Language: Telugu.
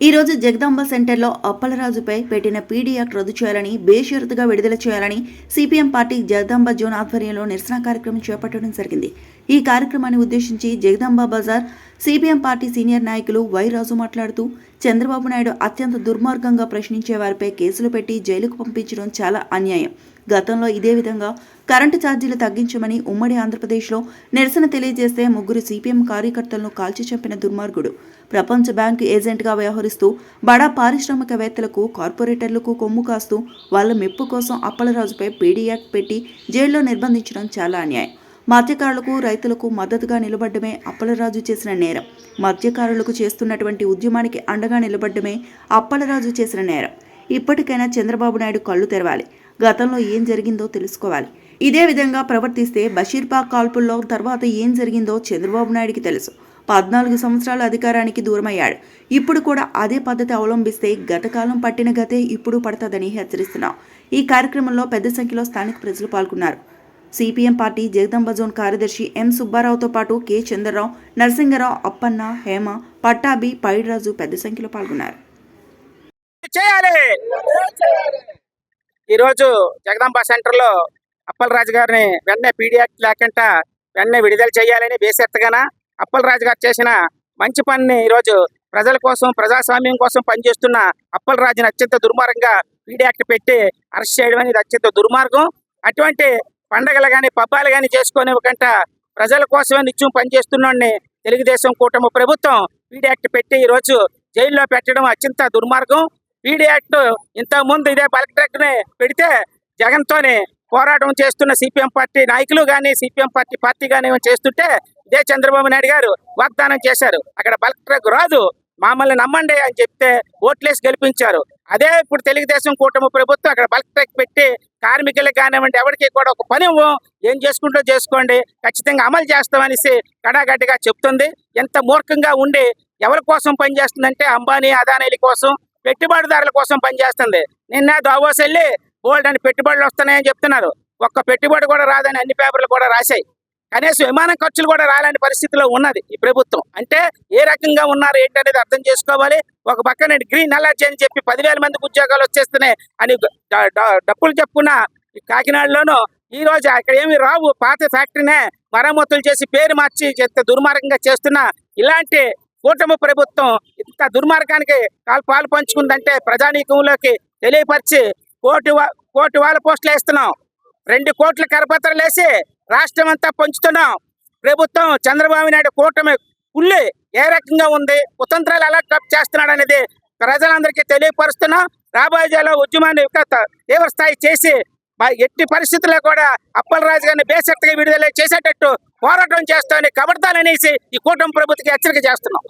ఈ రోజు జగదాంబ సెంటర్లో అప్పలరాజుపై పెట్టిన పీడీ యాక్ట్ రద్దు చేయాలని, బేషరతుగా విడుదల చేయాలని సిపిఎం పార్టీ జగదాంబ జోన్ ఆధ్వర్యంలో నిరసన కార్యక్రమం చేపట్టడం జరిగింది. ఈ కార్యక్రమాన్ని ఉద్దేశించి Jagadamba Bazar CPM party senior నాయకులు వై రాజు మాట్లాడుతూ, చంద్రబాబు నాయుడు అత్యంత దుర్మార్గంగా ప్రశ్నించే వారిపై కేసులు పెట్టి జైలుకు పంపించడం చాలా అన్యాయం. గతంలో ఇదే విధంగా కరెంటు ఛార్జీలు తగ్గించమని ఉమ్మడి ఆంధ్రప్రదేశ్లో నిరసన తెలియజేస్తే ముగ్గురు సిపిఎం కార్యకర్తలను కాల్చి చంపిన దుర్మార్గుడు. ప్రపంచ బ్యాంకు ఏజెంట్గా వ్యవహరిస్తూ బడా పారిశ్రామికవేత్తలకు, కార్పొరేటర్లకు కొమ్ము కాస్తూ వాళ్ళ మెప్పు కోసం అప్పలరాజుపై పీడీ యాక్ట్ పెట్టి జైల్లో నిర్బంధించడం చాలా అన్యాయం. మత్స్యకారులకు, రైతులకు మద్దతుగా నిలబడ్డమే అప్పలరాజు చేసిన నేరం. మత్స్యకారులకు చేస్తున్నటువంటి ఉద్యమానికి అండగా నిలబడ్డమే అప్పలరాజు చేసిన నేరం. ఇప్పటికైనా చంద్రబాబు నాయుడు కళ్ళు తెరవాలి. గతంలో ఏం జరిగిందో తెలుసుకోవాలి. ఇదే విధంగా ప్రవర్తిస్తే బషీర్బాగ్ కాల్పుల్లో తర్వాత ఏం జరిగిందో చంద్రబాబు నాయుడికి తెలుసు. 14 సంవత్సరాల అధికారానికి దూరమయ్యాడు. ఇప్పుడు కూడా అదే పద్ధతి అవలంబిస్తే గతకాలం పట్టిన గతే ఇప్పుడు పడుతుందని హెచ్చరిస్తున్నాం. ఈ కార్యక్రమంలో పెద్ద సంఖ్యలో స్థానిక ప్రజలు పాల్గొన్నారు. సిపిఎం పార్టీ జగదాంబ జోన్ కార్యదర్శి ఎం సుబ్బారావుతో పాటు కె చంద్రరావు, నరసింగరావు, అప్పన్న, హేమ, పట్టాభి, పైడిరాజు పెద్ద సంఖ్యలో పాల్గొన్నారు. ఈరోజు జగదాంబ సెంటర్లో అప్పలరాజు గారిని వెంటనే పీడీ యాక్ట్ లేకుండా వెంటనే విడుదల చేయాలని బేసెత్తగాన అప్పలరాజు గారు చేసిన మంచి పనిని ఈరోజు ప్రజల కోసం, ప్రజాస్వామ్యం కోసం పనిచేస్తున్న అప్పలరాజుని అత్యంత దుర్మార్గంగా పీడీ యాక్ట్ పెట్టి అరెస్ట్ చేయడం అనేది అత్యంత దుర్మార్గం. అటువంటి పండగలు కానీ పబ్బాలు కానీ చేసుకోనివ్వకుండా ప్రజల కోసమే నిత్యం పనిచేస్తున్నోడిని తెలుగుదేశం కూటమి ప్రభుత్వం పీడీ యాక్ట్ పెట్టి ఈరోజు జైల్లో పెట్టడం అత్యంత దుర్మార్గం. పీడీ యాక్ట్ ఇంతకుముందు ఇదే బల్క్ డ్రగ్ ని పెడితే జగన్తోనే పోరాటం చేస్తున్న సిపిఎం పార్టీ నాయకులు కానీ, సిపిఎం పార్టీ కానీ చేస్తుంటే ఇదే చంద్రబాబు నాయుడు గారు వాగ్దానం చేశారు, అక్కడ బల్క్ డ్రగ్ రాదు, మమ్మల్ని నమ్మండి అని చెప్తే ఓట్లేసి గెలిపించారు. అదే ఇప్పుడు తెలుగుదేశం కూటమి ప్రభుత్వం అక్కడ బల్క్ డ్రగ్ పెట్టి కార్మికులకు కానివ్వండి ఎవరికి కూడా ఒక పని ఏం చేసుకుంటూ చేసుకోండి, ఖచ్చితంగా అమలు చేస్తామనేసి కడాగడ్డిగా చెప్తుంది. ఎంత మూర్ఖంగా ఉండి ఎవరి కోసం పనిచేస్తుందంటే అంబానీ, అదానీల కోసం, పెట్టుబడిదారుల కోసం పనిచేస్తుంది. నిన్న దావోస్ వెళ్ళి బోల్డ్ అని పెట్టుబడులు వస్తున్నాయని చెప్తున్నారు. ఒక్క పెట్టుబడి కూడా రాదని అన్ని పేపర్లు కూడా రాశాయి. కనీసం విమానం ఖర్చులు కూడా రాలేని పరిస్థితిలో ఉన్నది ఈ ప్రభుత్వం. అంటే ఏ రకంగా ఉన్నారు ఏంటనేది అర్థం చేసుకోవాలి. ఒక పక్కన గ్రీన్ ఎలర్జీ అని చెప్పి 10,000 మందికి ఉద్యోగాలు వచ్చేస్తున్నాయి అని డప్పులు చెప్పుకున్న కాకినాడలోనూ ఈ రోజు అక్కడ ఏమి రావు, పాత ఫ్యాక్టరీనే మరమ్మతులు చేసి పేరు మార్చి ఎంత దుర్మార్గంగా చేస్తున్నా ఇలాంటి కూటమి ప్రభుత్వం ఇంత దుర్మార్గానికి పాలు పంచుకుందంటే ప్రజానీకంలోకి తెలియపరిచి కోటి వాళ్ళ పోస్టులు వేస్తున్నాం, 2 కోట్ల కరపత్రాలు వేసి రాష్ట్రం అంతా పంచుతున్నాం. ప్రభుత్వం చంద్రబాబు నాయుడు కూటమి కుళ్ళి ఏ రకంగా ఉంది, కుతంత్రాలు ఎలా కప్ చేస్తున్నాడు అనేది ప్రజలందరికీ తెలియపరుస్తున్నాం. రాబోయే ఉద్యమాన్ని తీవ్ర స్థాయి చేసి ఎట్టి పరిస్థితుల్లో కూడా అప్పలరాజు గారిని బేసెత్తగా విడుదల చేసేటట్టు పోరాటం చేస్తామని కబడతాననేసి ఈ కూటమి ప్రభుత్వకి హెచ్చరిక చేస్తున్నాం.